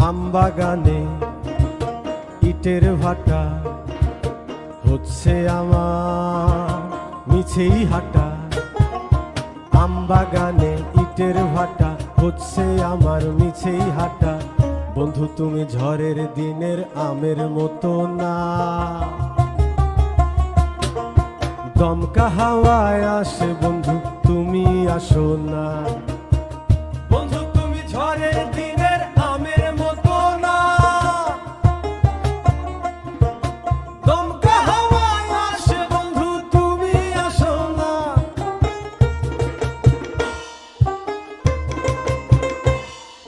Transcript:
আমবাগানে ইটের ভাটা হচ্ছে আমার মিছেই হাঁটা। আমবাগানে ইটের ভাটা হচ্ছে আমার মিছেই হাঁটা। বন্ধু তুমি ঝড়ের দিনের আমের মতো না, দমকা হাওয়ায় আসে বন্ধু তুমি আসো না।